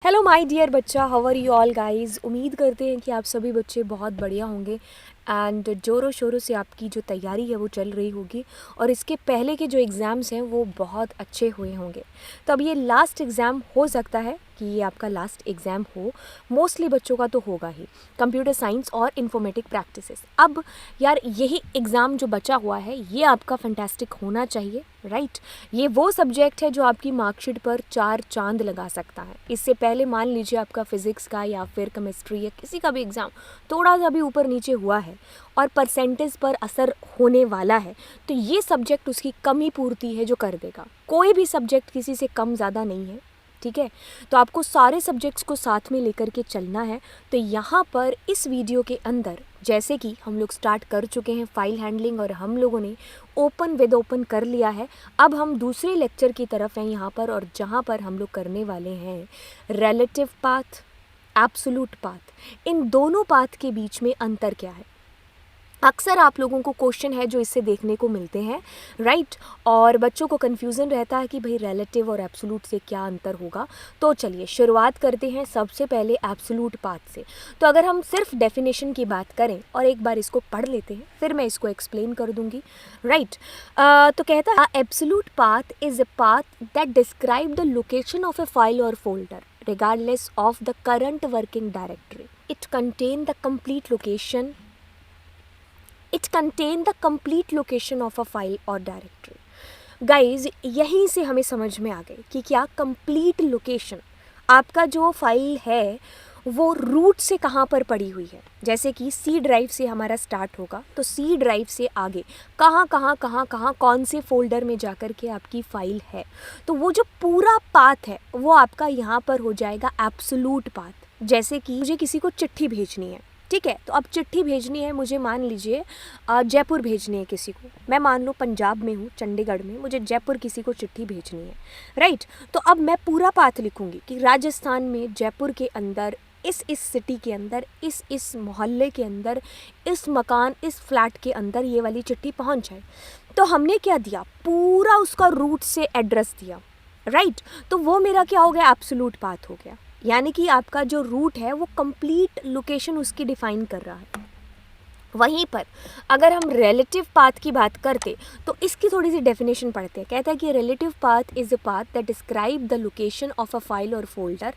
Hello my dear बच्चा, how are you all guys. उम्मीद करते हैं कि आप सभी बच्चे बहुत बढ़िया होंगे एंड ज़ोरों शोरों से आपकी जो तैयारी है वो चल रही होगी और इसके पहले के जो एग्ज़ाम्स हैं वो बहुत अच्छे हुए होंगे। तो अब ये लास्ट एग्ज़ाम हो सकता है कि ये आपका लास्ट एग्ज़ाम हो, मोस्टली बच्चों का तो होगा ही, कंप्यूटर साइंस और इन्फॉर्मेटिक प्रैक्टिसेस। अब यार यही एग्ज़ाम जो बचा हुआ है ये आपका फैंटास्टिक होना चाहिए, राइट। ये वो सब्जेक्ट है जो आपकी मार्कशीट पर 4 चांद लगा सकता है। इससे पहले मान लीजिए आपका फिज़िक्स का या फिर केमिस्ट्री या किसी का भी एग्ज़ाम थोड़ा सा भी ऊपर नीचे हुआ है और परसेंटेज पर असर होने वाला है, तो ये सब्जेक्ट उसकी कमी पूर्ति है जो कर देगा। कोई भी सब्जेक्ट किसी से कम ज़्यादा नहीं है, ठीक है। तो आपको सारे सब्जेक्ट्स को साथ में लेकर के चलना है। तो यहाँ पर इस वीडियो के अंदर जैसे कि हम लोग स्टार्ट कर चुके हैं फाइल हैंडलिंग और हम लोगों ने ओपन विद ओपन कर लिया है। अब हम दूसरे लेक्चर की तरफ हैं यहाँ पर, और जहाँ पर हम लोग करने वाले हैं रिलेटिव पाथ, एब्सोल्यूट पाथ। इन दोनों पाथ के बीच में अंतर क्या है, अक्सर आप लोगों को क्वेश्चन है जो इससे देखने को मिलते हैं, राइट। और बच्चों को कन्फ्यूज़न रहता है कि भाई रिलेटिव और एब्सोल्यूट से क्या अंतर होगा। तो चलिए शुरुआत करते हैं सबसे पहले एब्सोल्यूट पाथ से। तो अगर हम सिर्फ डेफिनेशन की बात करें और एक बार इसको पढ़ लेते हैं फिर मैं इसको एक्सप्लेन कर दूंगी, राइट। तो कहता है absolute path is a path that describe the location of A file और folder regardless of the current working directory. It contain the complete location of a file or directory. Guys, यहीं से हमें समझ में आ गई कि क्या कंप्लीट लोकेशन, आपका जो फाइल है वो रूट से कहाँ पर पड़ी हुई है। जैसे कि सी ड्राइव से हमारा स्टार्ट होगा तो सी ड्राइव से आगे कहाँ कौन से फोल्डर में जाकर के आपकी फ़ाइल है, तो वो जो पूरा पाथ है वो आपका यहाँ पर हो जाएगा एब्सोल्यूट पाथ। जैसे कि मुझे किसी को चिट्ठी भेजनी है, ठीक है, तो अब चिट्ठी भेजनी है मुझे, मान लीजिए जयपुर भेजनी है किसी को, मैं मान लो पंजाब में हूँ, चंडीगढ़ में, मुझे जयपुर किसी को चिट्ठी भेजनी है, राइट। तो अब मैं पूरा पाथ लिखूँगी कि राजस्थान में जयपुर के अंदर इस सिटी के अंदर इस मोहल्ले के अंदर इस मकान इस फ्लैट के अंदर ये वाली चिट्ठी पहुंच जाए। तो हमने क्या दिया, पूरा उसका रूट से एड्रेस दिया, राइट। तो वो मेरा क्या हो गया, एब्सोल्यूट पाथ हो गया। यानी कि आपका जो रूट है वो कंप्लीट लोकेशन उसकी डिफाइन कर रहा है। वहीं पर अगर हम रिलेटिव पाथ की बात करते तो इसकी थोड़ी सी डेफिनेशन पढ़ते हैं। कहता है कि relative path is a path that describe the location of a file और folder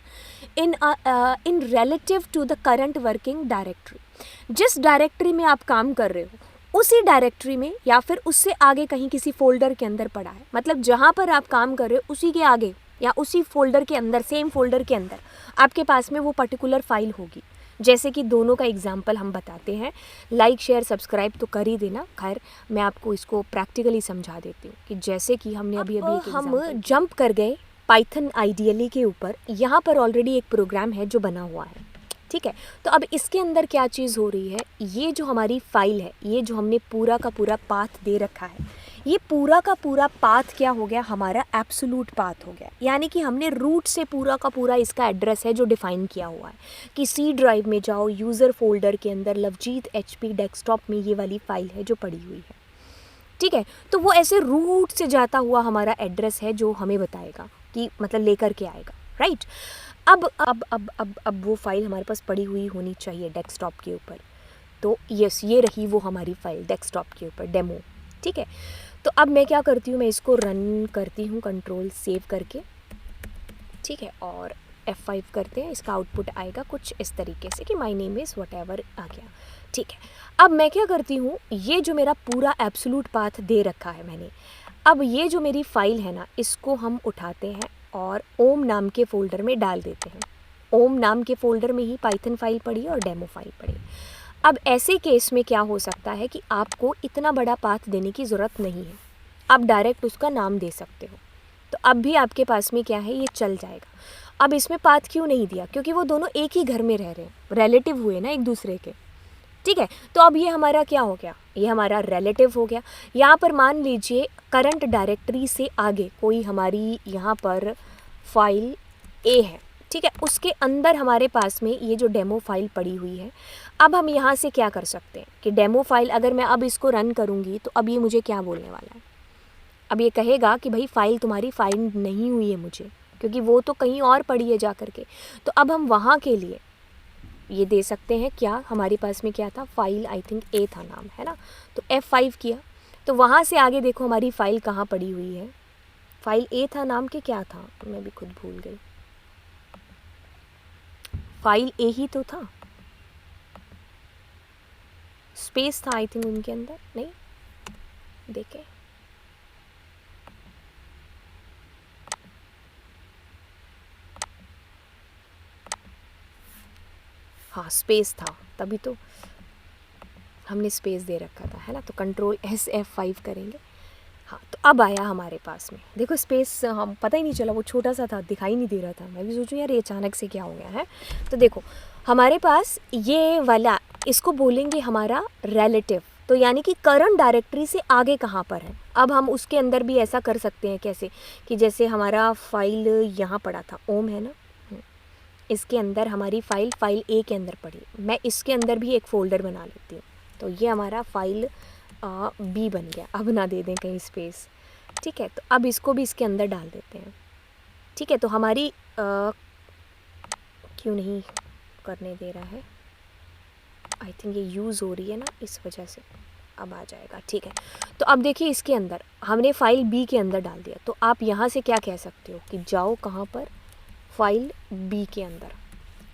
in relative to the current working directory. जिस डायरेक्टरी में आप काम कर रहे हो उसी डायरेक्टरी में या फिर उससे आगे कहीं किसी फोल्डर के अंदर पड़ा है, मतलब जहाँ पर आप काम कर रहे हो उसी के आगे या उसी फोल्डर के अंदर, सेम फोल्डर के अंदर आपके पास में वो पर्टिकुलर फाइल होगी। जैसे कि दोनों का एग्जाम्पल हम बताते हैं, लाइक शेयर सब्सक्राइब तो कर ही देना। खैर मैं आपको इसको प्रैक्टिकली समझा देती हूँ कि जैसे कि हमने अभी एक हम जंप कर गए पाइथन आइडियली के ऊपर। यहाँ पर ऑलरेडी एक प्रोग्राम है जो बना हुआ है, ठीक है। तो अब इसके अंदर क्या चीज़ हो रही है, ये जो हमारी फाइल है, ये जो हमने पूरा का पूरा पाथ दे रखा है, ये पूरा का पूरा पाथ क्या हो गया, हमारा एब्सोल्यूट पाथ हो गया। यानी कि हमने रूट से पूरा का पूरा इसका एड्रेस है जो डिफाइन किया हुआ है कि सी ड्राइव में जाओ, यूज़र फोल्डर के अंदर लवजीत HP डेस्कटॉप में ये वाली फाइल है जो पड़ी हुई है, ठीक है। तो वो ऐसे रूट से जाता हुआ हमारा एड्रेस है जो हमें बताएगा कि मतलब लेकर के आएगा, राइट। अब वो फाइल हमारे पास पड़ी हुई होनी चाहिए डेस्कटॉप के ऊपर। तो यस, ये रही वो हमारी फाइल डेस्कटॉप के ऊपर, डेमो, ठीक है। तो अब मैं क्या करती हूँ, मैं इसको रन करती हूँ कंट्रोल सेव करके, ठीक है, और F5 करते हैं। इसका आउटपुट आएगा कुछ इस तरीके से कि my name is whatever आ गया, ठीक है। अब मैं क्या करती हूँ, ये जो मेरा पूरा एब्सोल्यूट पाथ दे रखा है मैंने, अब ये जो मेरी फ़ाइल है ना, इसको हम उठाते हैं और ओम नाम के फ़ोल्डर में डाल देते हैं। ओम नाम के फ़ोल्डर में ही पाइथन फाइल पड़ी और डेमो फाइल पड़ी। अब ऐसे केस में क्या हो सकता है कि आपको इतना बड़ा पाथ देने की ज़रूरत नहीं है, आप डायरेक्ट उसका नाम दे सकते हो। तो अब भी आपके पास में क्या है, ये चल जाएगा। अब इसमें पाथ क्यों नहीं दिया, क्योंकि वो दोनों एक ही घर में रह रहे हैं, रिलेटिव हुए ना एक दूसरे के, ठीक है। तो अब ये हमारा क्या हो गया, ये हमारा रिलेटिव हो गया। यहाँ पर मान लीजिए करंट डायरेक्टरी से आगे कोई हमारी यहाँ पर फाइल ए है, ठीक है, उसके अंदर हमारे पास में ये जो डेमो फाइल पड़ी हुई है। अब हम यहाँ से क्या कर सकते हैं कि डेमो फाइल अगर मैं अब इसको रन करूँगी तो अब ये मुझे क्या बोलने वाला है, अब ये कहेगा कि भाई फाइल तुम्हारी फाइंड नहीं हुई है मुझे, क्योंकि वो तो कहीं और पड़ी है जा करके। तो अब हम वहाँ के लिए ये दे सकते हैं क्या, हमारे पास में क्या था, फाइल आई थिंक ए था नाम, है ना। तो F5 किया, तो वहाँ से आगे देखो हमारी फ़ाइल कहाँ पड़ी हुई है। फाइल ए था नाम के, क्या था मैं भी खुद भूल गई, फाइल ए ही तो था, स्पेस था आई थिंक उनके अंदर, नहीं देखें, हाँ स्पेस था, तभी तो हमने स्पेस दे रखा था, है ना। तो Ctrl+S+F5 करेंगे। हाँ, तो अब आया हमारे पास में, देखो स्पेस हम पता ही नहीं चला, वो छोटा सा था, दिखाई नहीं दे रहा था। मैं भी सोचूं यार ये अचानक से क्या हो गया है। तो देखो हमारे पास ये वाला, इसको बोलेंगे हमारा रिलेटिव, तो यानी कि करंट डायरेक्टरी से आगे कहाँ पर है। अब हम उसके अंदर भी ऐसा कर सकते हैं, कैसे कि जैसे हमारा फाइल यहाँ पड़ा था, ओम है ना, इसके अंदर हमारी फाइल ए के अंदर पड़ी, मैं इसके अंदर भी एक फ़ोल्डर बना लेती हूँ। तो ये हमारा फाइल बी बन गया। अब ना दे दें कहीं स्पेस, ठीक है। तो अब इसको भी इसके अंदर डाल देते हैं, ठीक है। तो हमारी क्यों नहीं करने दे रहा है, आई थिंक ये यूज़ हो रही है ना, इस वजह से अब आ जाएगा, ठीक है। तो अब देखिए इसके अंदर हमने फाइल बी के अंदर डाल दिया। तो आप यहाँ से क्या कह सकते हो कि जाओ कहाँ पर, फाइल बी के अंदर,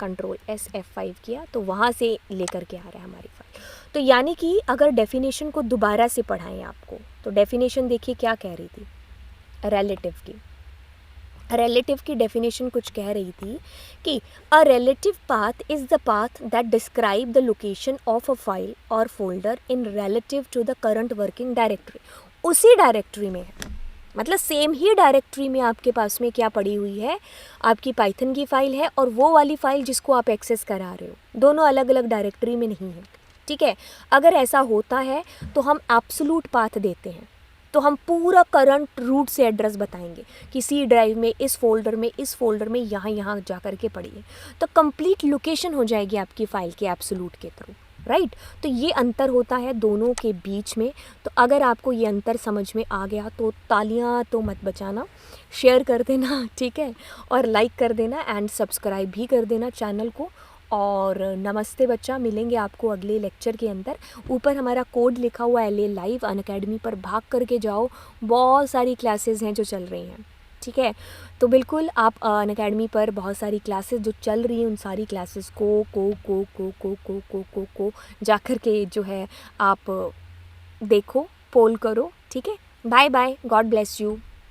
Ctrl+S+F5 किया, तो वहाँ से लेकर के आ रहा है हमारी फाइल। तो यानी कि अगर डेफिनेशन को दोबारा से पढ़ाएं आपको, तो डेफिनेशन देखिए क्या कह रही थी, रिलेटिव की डेफिनेशन कुछ कह रही थी कि a relative path is the path that describe the location of a file और folder in relative to the current working directory. उसी डायरेक्टरी में है, मतलब सेम ही डायरेक्टरी में आपके पास में क्या पड़ी हुई है, आपकी पाइथन की फ़ाइल है और वो वाली फ़ाइल जिसको आप एक्सेस करा रहे हो, दोनों अलग अलग डायरेक्टरी में नहीं है, ठीक है। अगर ऐसा होता है तो हम एब्सोल्यूट पाथ देते हैं, तो हम पूरा करंट रूट से एड्रेस बताएंगे कि सी ड्राइव में, इस फोल्डर में यहाँ यहाँ जा कर के पड़ी है। तो कंप्लीट लोकेशन हो जाएगी आपकी फ़ाइल के एब्सोल्यूट के थ्रू, राइट। तो ये अंतर होता है दोनों के बीच में। तो अगर आपको ये अंतर समझ में आ गया तो तालियां तो मत बचाना, शेयर कर देना, ठीक है, और लाइक कर देना एंड सब्सक्राइब भी कर देना चैनल को। और नमस्ते बच्चा, मिलेंगे आपको अगले लेक्चर के अंदर। ऊपर हमारा कोड लिखा हुआ है LA लाइव अनअकैडमी पर, भाग करके जाओ, बहुत सारी क्लासेस हैं जो चल रही हैं, ठीक है। तो बिल्कुल आप अनअकैडमी पर बहुत सारी क्लासेस जो चल रही हैं, उन सारी क्लासेस को जा कर के जो है आप देखो, पोल करो, ठीक है। Bye bye, god bless you.